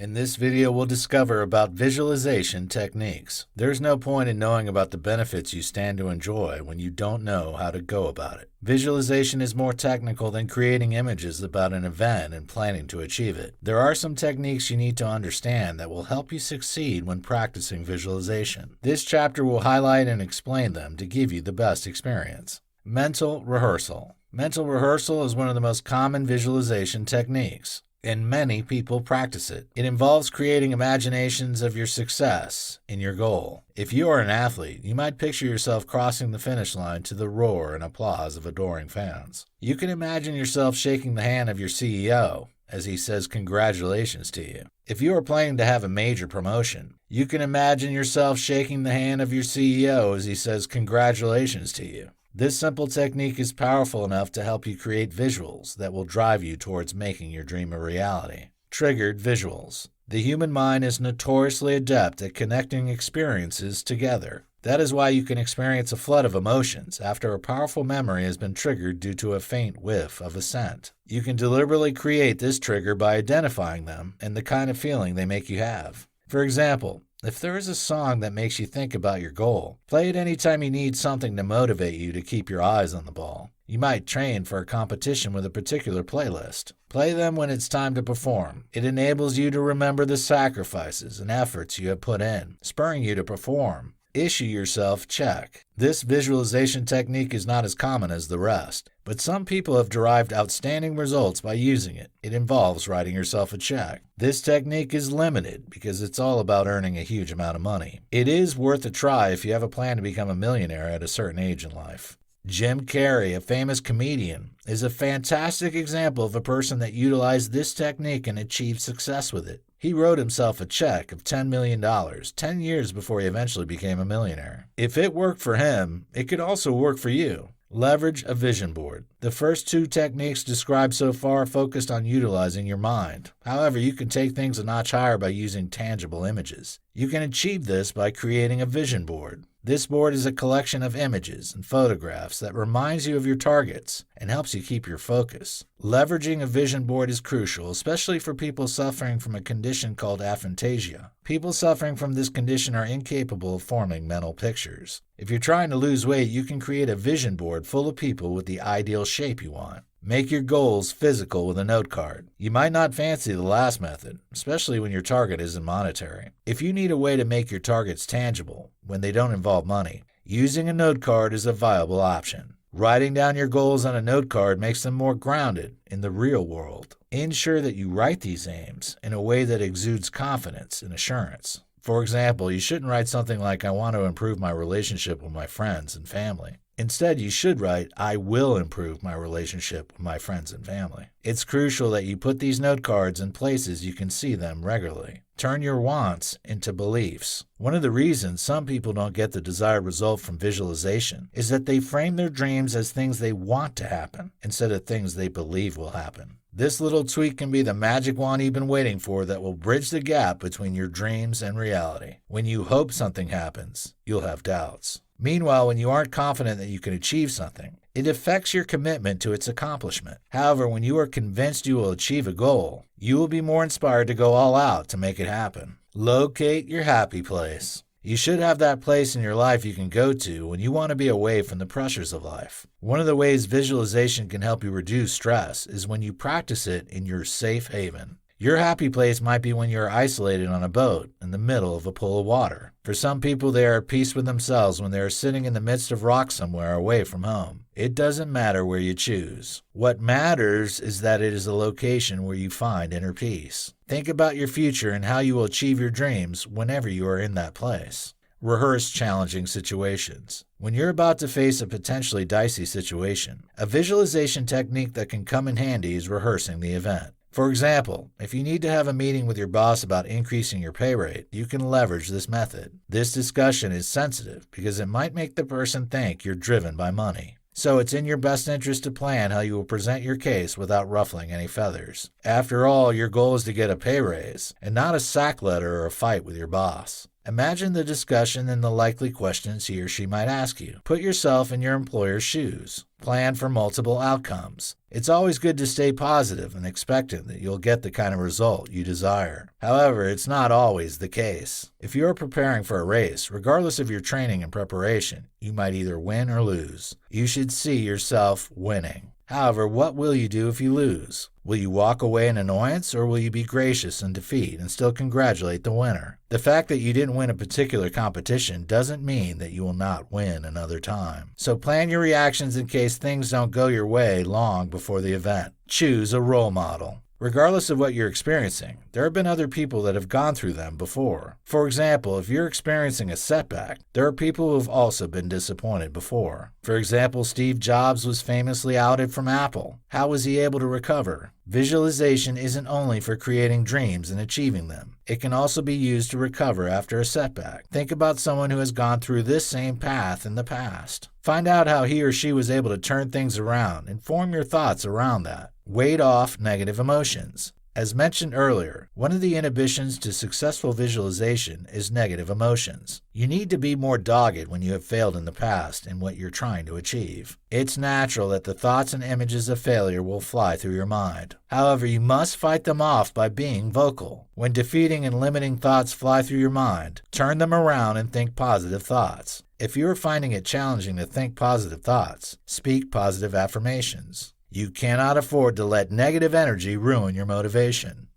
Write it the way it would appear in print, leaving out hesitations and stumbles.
In this video, we'll discover about visualization techniques. There's no point in knowing about the benefits you stand to enjoy when you don't know how to go about it. Visualization is more technical than creating images about an event and planning to achieve it. There are some techniques you need to understand that will help you succeed when practicing visualization. This chapter will highlight and explain them to give you the best experience. Mental rehearsal. Mental rehearsal is one of the most common visualization techniques, and many people practice it. It involves creating imaginations of your success in your goal. If you are an athlete, you might picture yourself crossing the finish line to the roar and applause of adoring fans. You can imagine yourself shaking the hand of your CEO as he says congratulations to you. If you are planning to have a major promotion, you can imagine yourself shaking the hand of your CEO as he says congratulations to you. This simple technique is powerful enough to help you create visuals that will drive you towards making your dream a reality. Triggered visuals. The human mind is notoriously adept at connecting experiences together. That is why you can experience a flood of emotions after a powerful memory has been triggered due to a faint whiff of a scent. You can deliberately create this trigger by identifying them and the kind of feeling they make you have. For example, if there is a song that makes you think about your goal, play it anytime you need something to motivate you to keep your eyes on the ball. You might train for a competition with a particular playlist. Play them when it's time to perform. It enables you to remember the sacrifices and efforts you have put in, spurring you to perform. Issue yourself check. This visualization technique is not as common as the rest, but some people have derived outstanding results by using it. It involves writing yourself a check. This technique is limited because it's all about earning a huge amount of money. It is worth a try if you have a plan to become a millionaire at a certain age in life. Jim Carrey, a famous comedian, is a fantastic example of a person that utilized this technique and achieved success with it. He wrote himself a check of $10 million 10 years before he eventually became a millionaire. If it worked for him, it could also work for you. Leverage a vision board. The first two techniques described so far focused on utilizing your mind. However, you can take things a notch higher by using tangible images. You can achieve this by creating a vision board. This board is a collection of images and photographs that reminds you of your targets and helps you keep your focus. Leveraging a vision board is crucial, especially for people suffering from a condition called aphantasia. People suffering from this condition are incapable of forming mental pictures. If you're trying to lose weight, you can create a vision board full of people with the ideal shape you want. Make your goals physical with a note card. You might not fancy the last method, especially when your target isn't monetary. If you need a way to make your targets tangible when they don't involve money, using a note card is a viable option. Writing down your goals on a note card makes them more grounded in the real world. Ensure that you write these aims in a way that exudes confidence and assurance. For example, you shouldn't write something like, I want to improve my relationship with my friends and family. Instead, you should write, I will improve my relationship with my friends and family. It's crucial that you put these note cards in places you can see them regularly. Turn your wants into beliefs. One of the reasons some people don't get the desired result from visualization is that they frame their dreams as things they want to happen instead of things they believe will happen. This little tweak can be the magic wand you've been waiting for that will bridge the gap between your dreams and reality. When you hope something happens, you'll have doubts. Meanwhile, when you aren't confident that you can achieve something, it affects your commitment to its accomplishment. However, when you are convinced you will achieve a goal, you will be more inspired to go all out to make it happen. Locate your happy place. You should have that place in your life you can go to when you want to be away from the pressures of life. One of the ways visualization can help you reduce stress is when you practice it in your safe haven. Your happy place might be when you are isolated on a boat in the middle of a pool of water. For some people, they are at peace with themselves when they are sitting in the midst of rocks somewhere away from home. It doesn't matter where you choose. What matters is that it is a location where you find inner peace. Think about your future and how you will achieve your dreams whenever you are in that place. Rehearse challenging situations. When you're about to face a potentially dicey situation, a visualization technique that can come in handy is rehearsing the event. For example, if you need to have a meeting with your boss about increasing your pay rate, you can leverage this method. This discussion is sensitive because it might make the person think you're driven by money. So it's in your best interest to plan how you will present your case without ruffling any feathers. After all, your goal is to get a pay raise and not a sack letter or a fight with your boss. Imagine the discussion and the likely questions he or she might ask you. Put yourself in your employer's shoes. Plan for multiple outcomes. It's always good to stay positive and expectant that you'll get the kind of result you desire. However, it's not always the case. If you are preparing for a race, regardless of your training and preparation, you might either win or lose. You should see yourself winning. However, what will you do if you lose? Will you walk away in annoyance, or will you be gracious in defeat and still congratulate the winner? The fact that you didn't win a particular competition doesn't mean that you will not win another time. So plan your reactions in case things don't go your way long before the event. Choose a role model. Regardless of what you're experiencing, there have been other people that have gone through them before. For example, if you're experiencing a setback, there are people who have also been disappointed before. For example, Steve Jobs was famously outed from Apple. How was he able to recover? Visualization isn't only for creating dreams and achieving them. It can also be used to recover after a setback. Think about someone who has gone through this same path in the past. Find out how he or she was able to turn things around and form your thoughts around that. Ward off negative emotions. As mentioned earlier, one of the inhibitions to successful visualization is negative emotions. You need to be more dogged when you have failed in the past in what you're trying to achieve. It's natural that the thoughts and images of failure will fly through your mind. However, you must fight them off by being vocal. When defeating and limiting thoughts fly through your mind, turn them around and think positive thoughts. If you are finding it challenging to think positive thoughts, speak positive affirmations. You cannot afford to let negative energy ruin your motivation.